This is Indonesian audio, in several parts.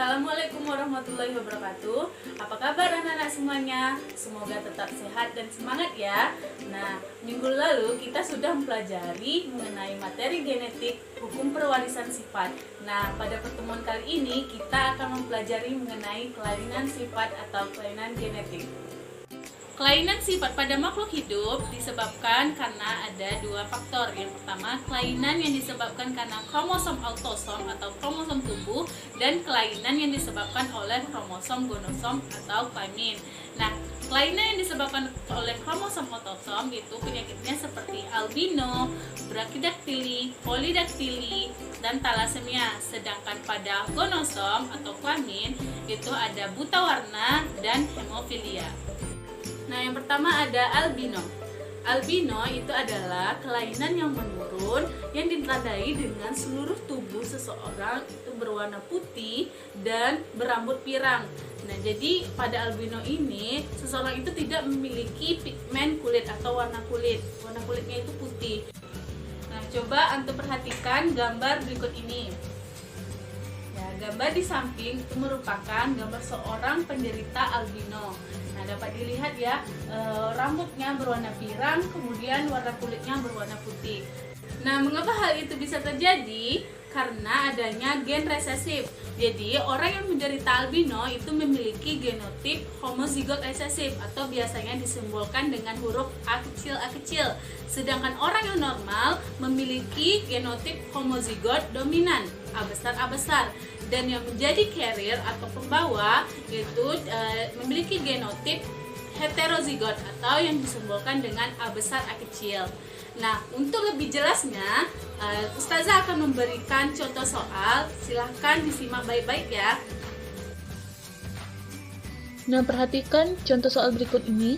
Assalamualaikum warahmatullahi wabarakatuh. Apa kabar anak-anak semuanya? Semoga tetap sehat dan semangat ya. Nah, minggu lalu kita sudah mempelajari mengenai materi genetik, hukum perwarisan sifat. Nah, pada pertemuan kali ini kita akan mempelajari mengenai kelainan sifat atau kelainan genetik. Kelainan sifat pada makhluk hidup disebabkan karena ada dua faktor. Yang pertama, kelainan yang disebabkan karena kromosom autosom atau kromosom tubuh, dan kelainan yang disebabkan oleh kromosom gonosom atau kelamin. Nah, kelainan yang disebabkan oleh kromosom autosom itu penyakitnya seperti albino, brachydactyly, polydaktili, dan thalassemia. Sedangkan pada gonosom atau kelamin itu ada buta warna dan hemofilia. Nah, yang pertama ada albino. Albino itu adalah kelainan yang menurun yang ditandai dengan seluruh tubuh seseorang itu berwarna putih dan berambut pirang. Nah, jadi pada albino ini seseorang itu tidak memiliki pigmen kulit atau warna kulit. Warna kulitnya itu putih. Nah, coba antum perhatikan gambar berikut ini. Ya, gambar di samping itu merupakan gambar seorang penderita albino. Nah, dapat dilihat ya, rambutnya berwarna pirang, kemudian warna kulitnya berwarna putih. Nah, mengapa hal itu bisa terjadi? Karena adanya gen resesif. Jadi, orang yang menderita albino itu memiliki genotip homozigot resesif atau biasanya disimbolkan dengan huruf A kecil. Sedangkan orang yang normal memiliki genotip homozigot dominan, A besar. Dan yang menjadi carrier atau pembawa itu memiliki genotip heterozigot atau yang disimbolkan dengan A besar A kecil. Nah, untuk lebih jelasnya, Ustazah akan memberikan contoh soal. Silahkan disimak baik-baik ya. Nah, perhatikan contoh soal berikut ini.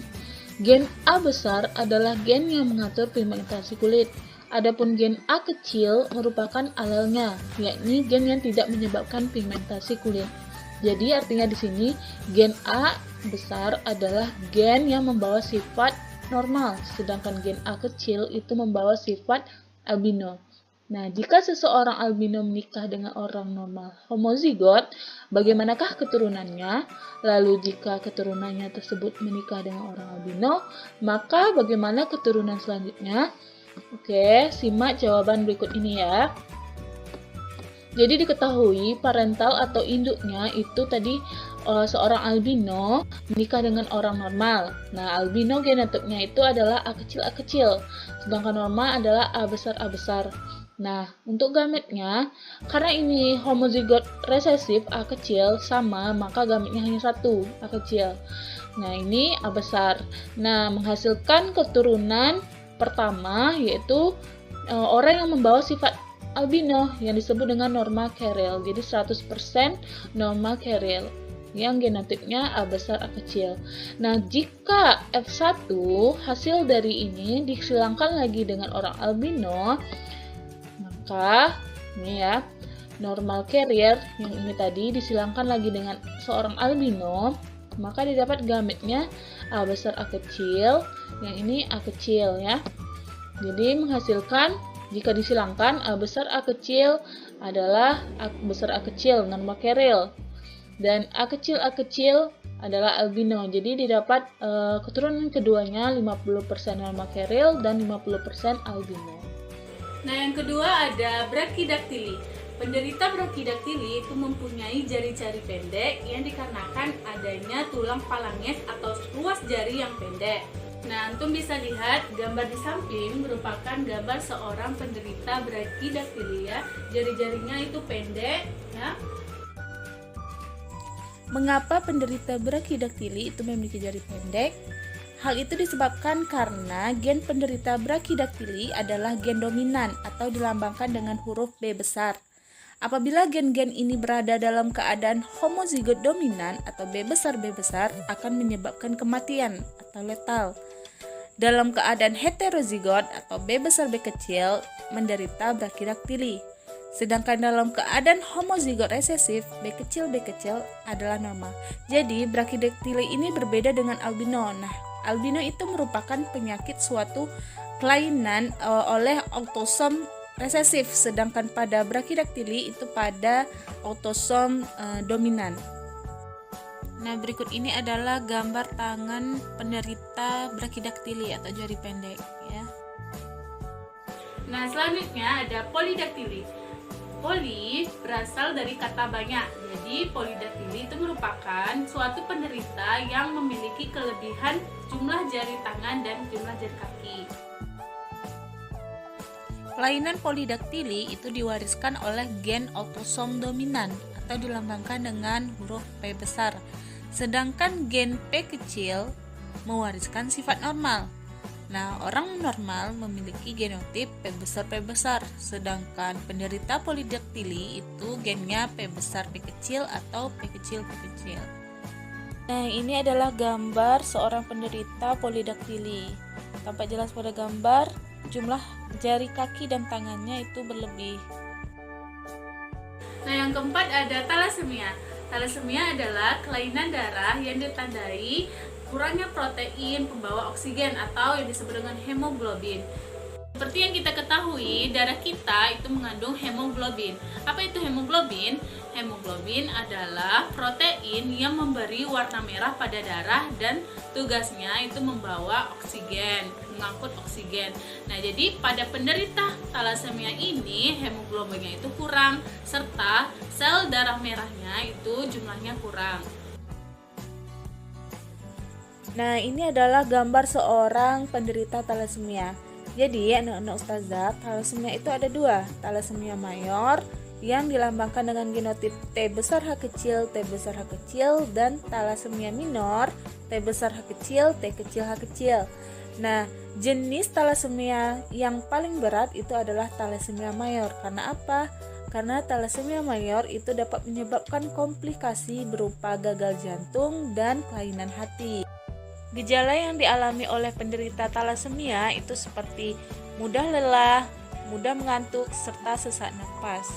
Gen A besar adalah gen yang mengatur pigmentasi kulit. Adapun gen A kecil merupakan alelnya, yakni gen yang tidak menyebabkan pigmentasi kulit. Jadi artinya di sini gen A besar adalah gen yang membawa sifat normal, sedangkan gen A kecil itu membawa sifat albino. Nah, jika seseorang albino menikah dengan orang normal homozigot, bagaimanakah keturunannya? Lalu jika keturunannya tersebut menikah dengan orang albino, maka bagaimana keturunan selanjutnya? Oke, simak jawaban berikut ini ya. Jadi diketahui parental atau induknya itu tadi seorang albino menikah dengan orang normal. Nah, albino genotipnya itu adalah A kecil, sedangkan normal adalah A besar. Nah, untuk gametnya, karena ini homozigot resesif A kecil sama, maka gametnya hanya satu, A kecil. Nah, ini A besar. Nah, menghasilkan keturunan pertama yaitu orang yang membawa sifat albino yang disebut dengan normal carrier. Jadi 100% normal carrier yang genotipnya A besar A kecil. Nah, jika F1 hasil dari ini disilangkan lagi dengan orang albino, maka ini ya, normal carrier yang ini tadi disilangkan lagi dengan seorang albino, maka didapat gametnya A besar A kecil, yang ini A kecil ya. Jadi menghasilkan jika disilangkan A besar A kecil adalah A besar A kecil normal carrier, dan A kecil adalah albino. Jadi didapat keturunan keduanya 50% normal carrier dan 50% albino. Nah, yang kedua ada brachydactyly. Penderita brachydactyly itu mempunyai jari-jari pendek yang dikarenakan adanya tulang falanges atau ruas jari yang pendek. Nah, antum bisa lihat gambar di samping merupakan gambar seorang penderita brachydactyly ya. Jari-jarinya itu pendek ya. Mengapa penderita brachydactyly itu memiliki jari pendek? Hal itu disebabkan karena gen penderita brachydactyly adalah gen dominan atau dilambangkan dengan huruf B besar. Apabila gen-gen ini berada dalam keadaan homozigot dominan atau B besar akan menyebabkan kematian atau letal. Dalam keadaan heterozigot atau B besar B kecil menderita brachydactyly. Sedangkan dalam keadaan homozigot resesif B kecil adalah normal. Jadi brachydactyly ini berbeda dengan albino. Nah, albino itu merupakan penyakit suatu kelainan oleh autosom resesif, sedangkan pada Brachydactyly itu pada autosom dominan. Nah, berikut ini adalah gambar tangan penderita Brachydactyly atau jari pendek ya. Nah, selanjutnya ada Polydactyly. Poly berasal dari kata banyak. Jadi, polydactyly itu merupakan suatu penderita yang memiliki kelebihan jumlah jari tangan dan jumlah jari kaki. Kelainan polydactyly itu diwariskan oleh gen autosom dominan atau dilambangkan dengan huruf P besar. Sedangkan gen P kecil mewariskan sifat normal. Nah, orang normal memiliki genotip P besar, sedangkan penderita polydactyly itu gennya P besar P kecil atau P kecil P kecil. Nah, ini adalah gambar seorang penderita polydactyly. Tampak jelas pada gambar, jumlah jari kaki dan tangannya itu berlebih. Nah, yang keempat ada thalassemia. Thalassemia adalah kelainan darah yang ditandai kurangnya protein pembawa oksigen atau yang disebut dengan hemoglobin. Seperti yang kita ketahui, darah kita itu mengandung hemoglobin. Apa itu hemoglobin? Hemoglobin adalah protein yang memberi warna merah pada darah dan tugasnya itu membawa oksigen, mengangkut oksigen. Nah, jadi pada penderita thalassemia ini hemoglobinnya itu kurang serta sel darah merahnya itu jumlahnya kurang. Nah, ini adalah gambar seorang penderita thalassemia. Jadi, anak-anak ustazah, thalassemia itu ada dua, thalassemia mayor yang dilambangkan dengan genotip T besar H kecil, T besar H kecil, dan thalassemia minor, T besar H kecil, T kecil H kecil. Nah, jenis thalassemia yang paling berat itu adalah thalassemia mayor. Karena apa? Karena thalassemia mayor itu dapat menyebabkan komplikasi berupa gagal jantung dan kelainan hati. Gejala yang dialami oleh penderita thalassemia itu seperti mudah lelah, mudah mengantuk, serta sesak napas.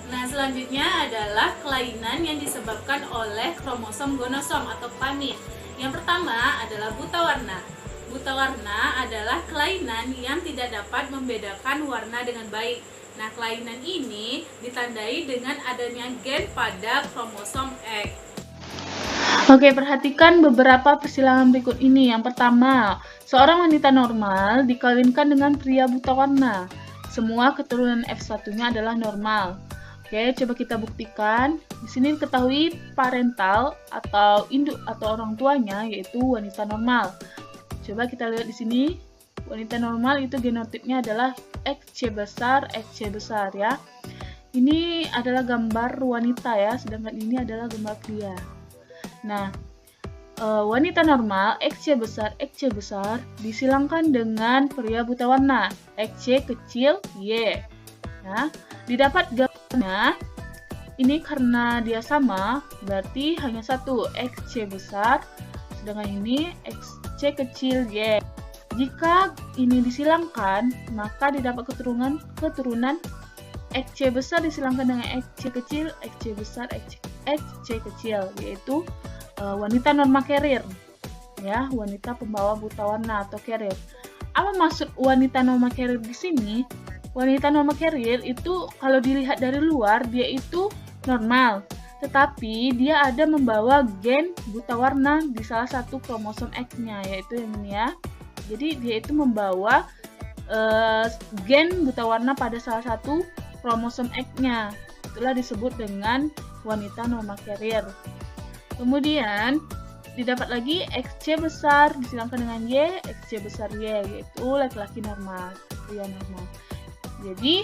Nah, selanjutnya adalah kelainan yang disebabkan oleh kromosom gonosom atau panin. Yang pertama adalah buta warna. Buta warna adalah kelainan yang tidak dapat membedakan warna dengan baik. Nah, kelainan ini ditandai dengan adanya gen pada kromosom X. Oke, perhatikan beberapa persilangan berikut ini. Yang pertama, seorang wanita normal dikawinkan dengan pria buta warna. Semua keturunan F1-nya adalah normal. Oke, coba kita buktikan. Di sini diketahui parental atau induk atau orang tuanya yaitu wanita normal. Coba kita lihat di sini. Wanita normal itu genotipnya adalah XC besar ya. Ini adalah gambar wanita ya, sedangkan ini adalah gambar pria. Nah, wanita normal XC besar disilangkan dengan pria buta warna XC kecil Y. Nah, didapat gambarnya ini karena dia sama, berarti hanya satu XC besar, sedangkan ini XC kecil Y. Jika ini disilangkan, maka didapat keturunan XC besar disilangkan dengan XC kecil, XC besar, XC kecil, yaitu wanita norma carrier ya, wanita pembawa buta warna atau carrier. Apa maksud wanita norma carrier di sini? Wanita norma carrier itu kalau dilihat dari luar dia itu normal, tetapi dia ada membawa gen buta warna di salah satu kromosom X-nya, yaitu yang ini ya. Jadi dia itu membawa gen buta warna pada salah satu kromosom X-nya. Itulah disebut dengan wanita norma carrier. Kemudian didapat lagi XC besar disilangkan dengan Y, XC besar Y, yaitu laki-laki normal, pria normal. Jadi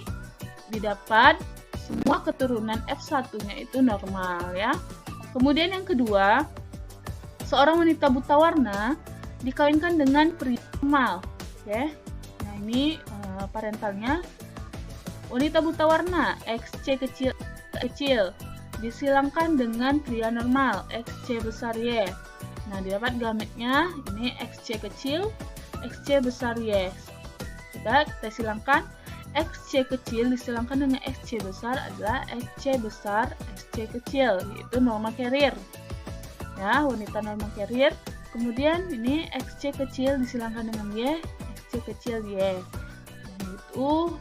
didapat semua keturunan F1-nya itu normal ya. Kemudian yang kedua, seorang wanita buta warna dikawinkan dengan pria normal, ya. Nah, ini parentalnya. Wanita buta warna XC kecil disilangkan dengan pria normal XC besar Y. Nah, didapat gametnya ini XC kecil, XC besar Y. Coba kita silangkan, XC kecil disilangkan dengan XC besar adalah XC besar, XC kecil, yaitu norma carrier. Ya, wanita norma carrier. Kemudian ini XC kecil disilangkan dengan Y, kecil-kecil Y. Itu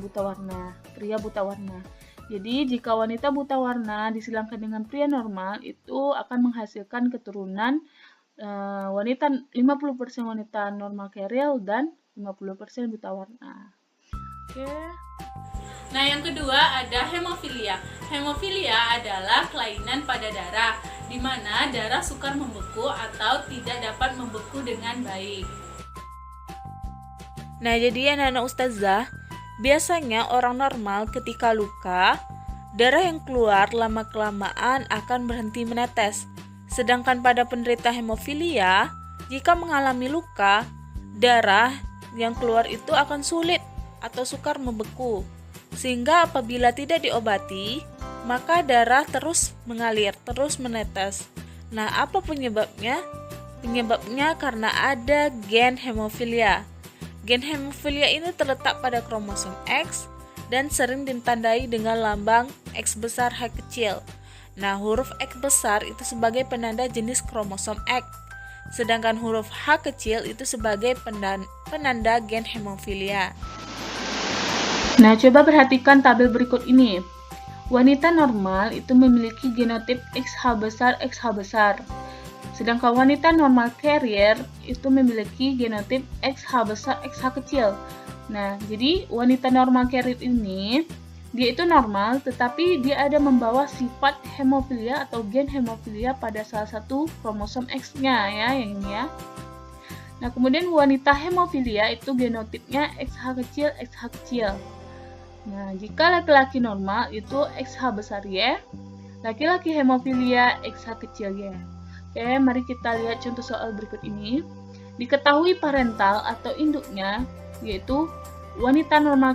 buta warna, pria buta warna. Jadi jika wanita buta warna disilangkan dengan pria normal, itu akan menghasilkan keturunan wanita 50% wanita normal keril dan 50% buta warna. Oke. Nah, yang kedua ada hemofilia. Hemofilia adalah kelainan pada darah, di mana darah sukar membeku atau tidak dapat membeku dengan baik. Nah, jadi anak-anak ustazah, biasanya orang normal ketika luka, darah yang keluar lama-kelamaan akan berhenti menetes. Sedangkan pada penderita hemofilia, jika mengalami luka, darah yang keluar itu akan sulit atau sukar membeku. Sehingga apabila tidak diobati, maka darah terus mengalir, terus menetes. Nah, apa penyebabnya? Penyebabnya karena ada gen hemofilia. Gen hemofilia ini terletak pada kromosom X dan sering ditandai dengan lambang X besar H kecil. Nah, huruf X besar itu sebagai penanda jenis kromosom X, sedangkan huruf H kecil itu sebagai penanda gen hemofilia. Nah, coba perhatikan tabel berikut ini. Wanita normal itu memiliki genotip XH besar XH besar. Sedangkan wanita normal carrier itu memiliki genotip XH besar XH kecil. Nah, jadi wanita normal carrier ini dia itu normal, tetapi dia ada membawa sifat hemofilia atau gen hemofilia pada salah satu kromosom X-nya ya, yang ini ya. Nah, kemudian wanita hemofilia itu genotipnya XH kecil XH kecil. Nah, jika laki-laki normal itu XH besar Y, laki-laki hemofilia XH kecil Y. Oke, mari kita lihat contoh soal berikut ini. Diketahui parental atau induknya yaitu wanita normal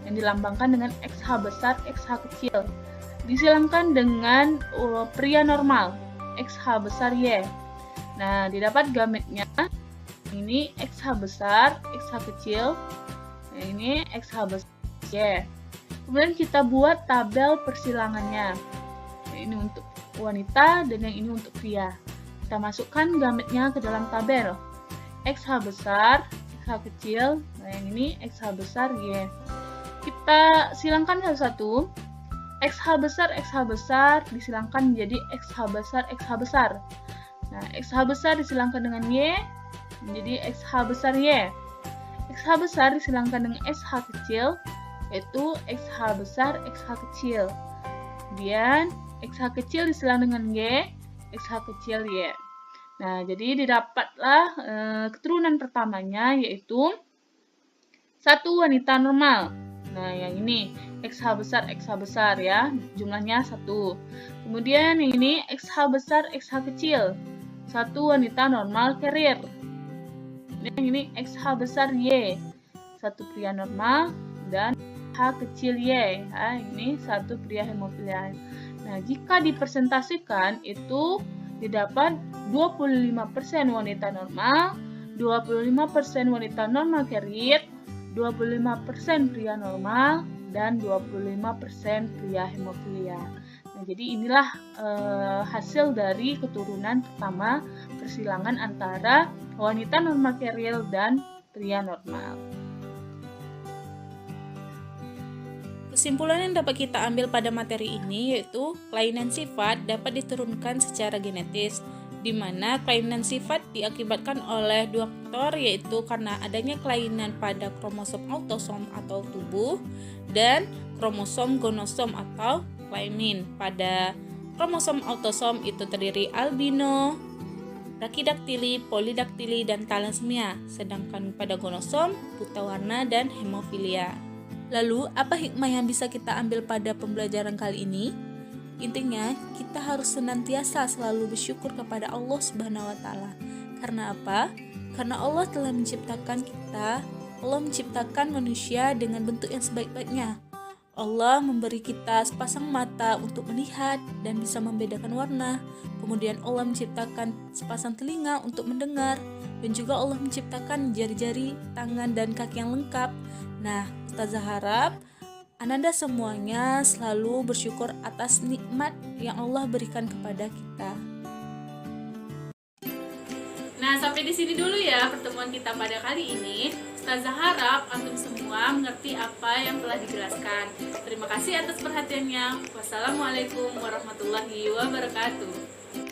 yang dilambangkan dengan XH besar XH kecil disilangkan dengan pria normal XH besar Y. Nah, didapat gametnya ini XH besar XH kecil, nah, ini XH besar Y. Kemudian kita buat tabel persilangannya. Nah, ini untuk wanita dan yang ini untuk pria. Kita masukkan gametnya ke dalam tabel. XH besar, XH kecil, nah yang ini XH besar Y. Kita silangkan satu-satu. XH besar disilangkan menjadi XH besar. Nah, XH besar disilangkan dengan Y menjadi XH besar Y. XH besar disilangkan dengan SH kecil yaitu XH besar XH kecil. Kemudian XH kecil disilang dengan Y, XH kecil Y. Nah, jadi didapatlah keturunan pertamanya yaitu satu wanita normal. Nah, yang ini XH besar ya, jumlahnya 1. Kemudian yang ini XH besar XH kecil, satu wanita normal carrier. Yang ini XH besar Y, satu pria normal dan H kecil Y. Nah, ini satu pria hemofilia. Nah, jika dipresentasikan itu didapat 25% wanita normal, 25% wanita normal carrier, 25% pria normal, dan 25% pria hemofilia. Nah, jadi inilah hasil dari keturunan pertama persilangan antara wanita normal carrier dan pria normal. Kesimpulan yang dapat kita ambil pada materi ini yaitu kelainan sifat dapat diturunkan secara genetis, di mana kelainan sifat diakibatkan oleh dua faktor, yaitu karena adanya kelainan pada kromosom autosom atau tubuh dan kromosom gonosom atau kelamin. Pada kromosom autosom itu terdiri albino, brakidaktili, polidaktili, dan thalassemia, sedangkan pada gonosom buta warna dan hemofilia. Lalu, apa hikmah yang bisa kita ambil pada pembelajaran kali ini? Intinya, kita harus senantiasa selalu bersyukur kepada Allah Subhanahu wa taala. Karena apa? Karena Allah telah menciptakan kita, Allah menciptakan manusia dengan bentuk yang sebaik-baiknya. Allah memberi kita sepasang mata untuk melihat dan bisa membedakan warna. Kemudian Allah menciptakan sepasang telinga untuk mendengar, dan juga Allah menciptakan jari-jari, tangan, dan kaki yang lengkap. Nah, Ustazah harap Ananda semuanya selalu bersyukur atas nikmat yang Allah berikan kepada kita. Nah, sampai Sampai di sini dulu ya pertemuan kita pada kali ini. Ustazah harap antum semua mengerti apa yang telah dijelaskan. Terima kasih atas perhatiannya. Wassalamualaikum warahmatullahi wabarakatuh.